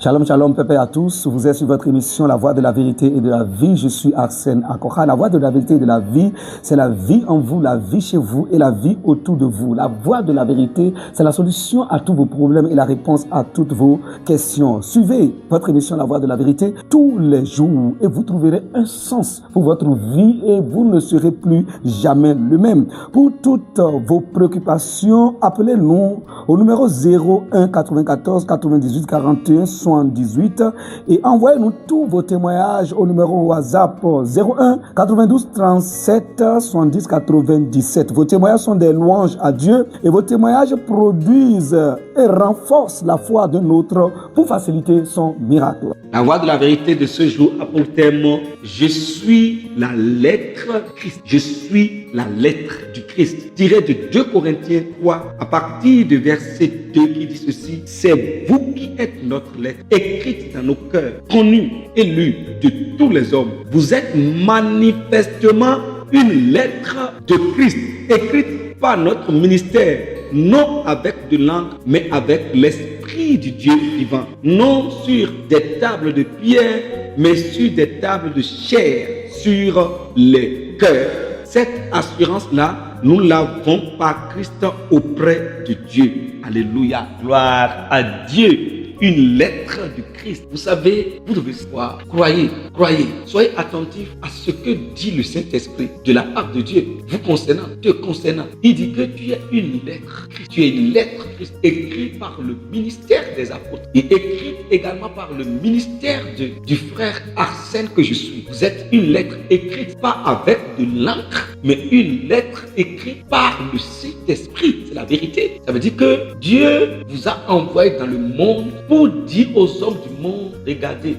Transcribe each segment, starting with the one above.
Shalom, shalom, pépé à tous. Vous êtes sur votre émission La Voix de la Vérité et de la Vie. Je suis Arsène Akocha. La Voix de la Vérité et de la Vie, c'est la vie en vous, la vie chez vous et la vie autour de vous. La Voix de la Vérité, c'est la solution à tous vos problèmes et la réponse à toutes vos questions. Suivez votre émission La Voix de la Vérité tous les jours et vous trouverez un sens pour votre vie et vous ne serez plus jamais le même. Pour toutes vos préoccupations, appelez-nous au numéro 01 94 98 41 78 et envoyez-nous tous vos témoignages au numéro WhatsApp 01 92 37 70 97. Vos témoignages sont des louanges à Dieu et vos témoignages produisent et renforcent la foi de l'autre pour faciliter son miracle. La Voix de la Vérité de ce jour a pour thème « Je suis la lettre Christ ». Je suis la lettre du Christ. Tiré de 2 Corinthiens 3 à partir de verset 2 qui dit ceci: « C'est vous qui êtes notre lettre, écrite dans nos cœurs, connue et lue de tous les hommes. Vous êtes manifestement une lettre de Christ, écrite par notre ministère, non avec de l'encre, mais avec l'Esprit du Dieu vivant, non sur des tables de pierre, mais sur des tables de chair, sur les cœurs. » Cette assurance-là, nous l'avons par Christ auprès de Dieu. Alléluia, gloire à Dieu. Une lettre du Christ. Vous savez, vous devez savoir, croyez. Soyez attentifs à ce que dit le Saint-Esprit de la part de Dieu, vous concernant, te concernant. Il dit que tu es une lettre Christ. Tu es une lettre Christ, écrite par le ministère des apôtres et écrite également par le ministère du frère Arsène que je suis. Vous êtes une lettre écrite pas avec de l'encre, mais une lettre écrite par le Saint-Esprit. C'est la vérité. Ça veut dire que Dieu vous a envoyé dans le monde pour dire aux hommes du monde: regardez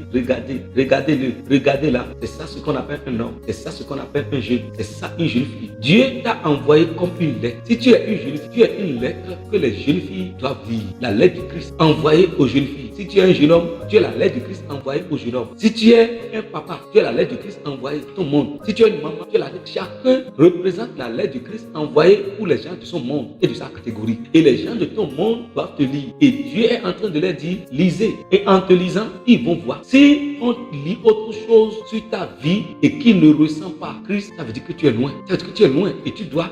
là. C'est ça ce qu'on appelle un homme, c'est ça ce qu'on appelle un jeune, c'est ça une jeune fille. Dieu t'a envoyé comme une lettre. Si tu es une jeune fille, tu es une lettre que les jeunes filles doivent lire. La lettre du Christ envoyée aux jeunes filles. Si tu es un jeune homme, tu es la lettre du Christ envoyée au jeune homme. Si tu es un papa, tu es la lettre du Christ envoyée à ton monde. Si tu es une maman, tu es la lettre. Chacun représente la lettre du Christ envoyée pour les gens de son monde et de sa catégorie. Et les gens de ton monde doivent te lire. Et Dieu est en train de leur dire: lisez. Et en te lisant, ils vont voir. Si on lit autre chose sur ta vie et qu'il ne ressent pas Christ, ça veut dire que tu es loin. Ça veut dire que tu es loin et tu dois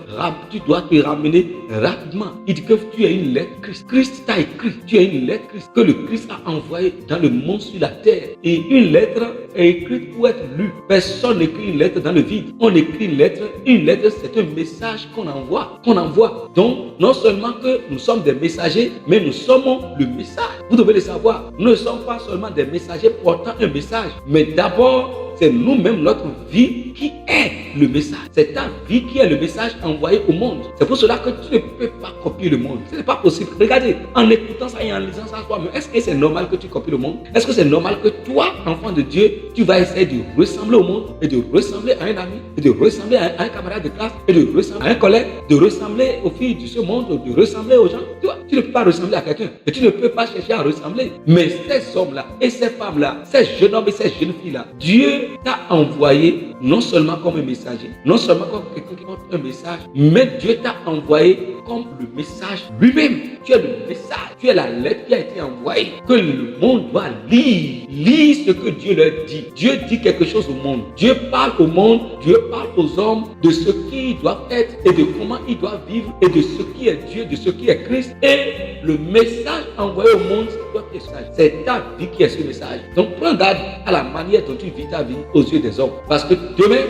te ramener rapidement. Il dit que tu es une lettre Christ. Christ t'a écrit. Tu es une lettre Christ que le Christ a envoyée dans le monde, sur la terre. Et une lettre est écrite pour être lue. Personne n'écrit une lettre dans le vide. On écrit une lettre. Une lettre, c'est un message qu'on envoie. Donc, non seulement que nous sommes des messagers, mais nous sommes le message. Vous devez le savoir. Nous ne sommes pas seulement des messagers portant un message, mais d'abord, c'est nous-mêmes, notre vie qui est le message. C'est ta vie qui est le message envoyé au monde. C'est pour cela que tu ne peux pas copier le monde. Ce n'est pas possible. Regardez, en écoutant ça et en lisant ça toi, mais est-ce que c'est normal que tu copies le monde? Est-ce que c'est normal que toi, enfant de Dieu, tu vas essayer de ressembler au monde et de ressembler à un ami, et de ressembler à un camarade de classe, et de ressembler à un collègue, de ressembler aux filles de ce monde, de ressembler aux gens? Tu ne peux pas ressembler à quelqu'un et tu ne peux pas chercher à ressembler. Mais ces hommes-là et ces femmes-là, ces jeunes hommes et ces jeunes filles-là, Dieu t'a envoyé non seulement comme un messager, non seulement comme quelqu'un qui porte un message, mais Dieu t'a envoyé comme le message lui-même. Tu es le message, tu es la lettre qui a été envoyée, que le monde doit lire. Lire ce que Dieu leur dit. Dieu dit quelque chose au monde. Dieu parle au monde, Dieu parle aux hommes de ce qu'ils doivent être et de comment ils doivent vivre et de ce qui est Dieu, de ce qui est Christ. Et le message envoyé au monde, c'est toi qui es sage. C'est ta vie qui est ce message. Donc prends garde à la manière dont tu vis ta vie aux yeux des hommes. Parce que demain,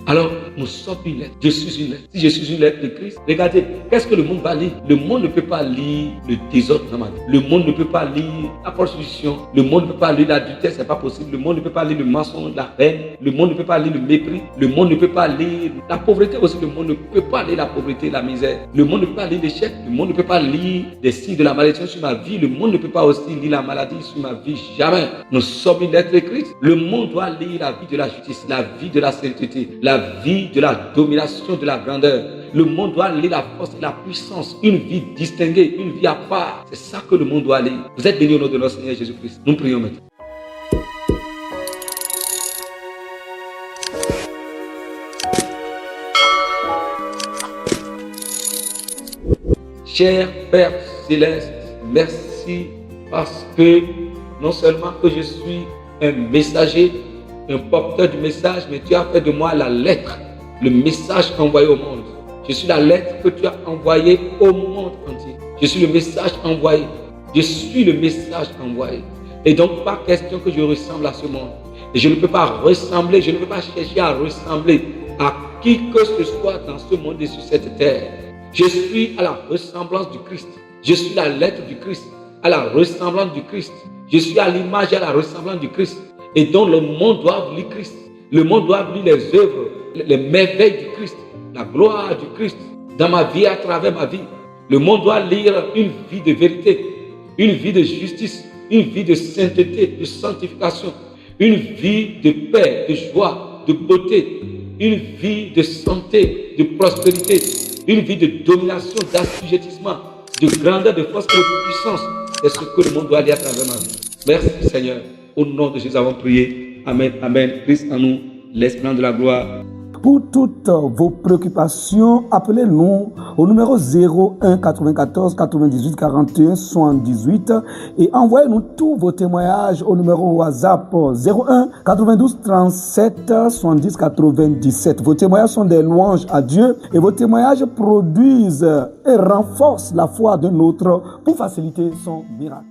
alors nous sommes une lettre. Je suis une lettre. Si je suis une lettre de Christ, regardez, qu'est-ce que le monde va lire? Le monde ne peut pas lire le désordre dans ma vie. Le monde ne peut pas lire la prostitution. Le monde ne peut pas lire l'adultère, c'est pas possible. Le monde ne peut pas lire le mensonge, la haine. Le monde ne peut pas lire le mépris. Le monde ne peut pas lire la pauvreté aussi. Le monde ne peut pas lire la pauvreté, la misère. Le monde ne peut pas lire l'échec. Le monde ne peut pas lire des signes de la malédiction sur ma vie. Le monde ne peut pas aussi lire la maladie sur ma vie. Jamais. Nous sommes une lettre écrite. Le monde doit lire la vie de la justice, la vie de la sainteté, la vie de la domination, de la grandeur. Le monde doit lire la force et la puissance, une vie distinguée, une vie à part. C'est ça que le monde doit lire. Vous êtes bénis au nom de notre Seigneur Jésus-Christ. Nous prions maintenant. Cher Père Céleste, merci parce que non seulement que je suis un messager, un porteur du message, mais tu as fait de moi la lettre, le message envoyé au monde. Je suis la lettre que tu as envoyée au monde entier. Je suis le message envoyé. Je suis le message envoyé. Et donc, pas question que je ressemble à ce monde. Et je ne peux pas ressembler, je ne peux pas chercher à ressembler à qui que ce soit dans ce monde et sur cette terre. Je suis à la ressemblance du Christ. Je suis la lettre du Christ, à la ressemblance du Christ. Je suis à l'image et à la ressemblance du Christ. Et donc, le monde doit lire Christ. Le monde doit lire les œuvres, les merveilles du Christ, la gloire du Christ dans ma vie, à travers ma vie. Le monde doit lire une vie de vérité, une vie de justice, une vie de sainteté, de sanctification, une vie de paix, de joie, de beauté, une vie de santé, de prospérité, une vie de domination, d'assujettissement, de grandeur, de force et de puissance. C'est ce que le monde doit lire à travers ma vie. Merci Seigneur. Au nom de Jésus, avons prié. Amen. Amen. Christ en nous, l'esprit de la gloire. Pour toutes vos préoccupations, appelez-nous au numéro 01 94 98 41 78 et envoyez-nous tous vos témoignages au numéro WhatsApp 01 92 37 70 97. Vos témoignages sont des louanges à Dieu et vos témoignages produisent et renforcent la foi d'un autre pour faciliter son miracle.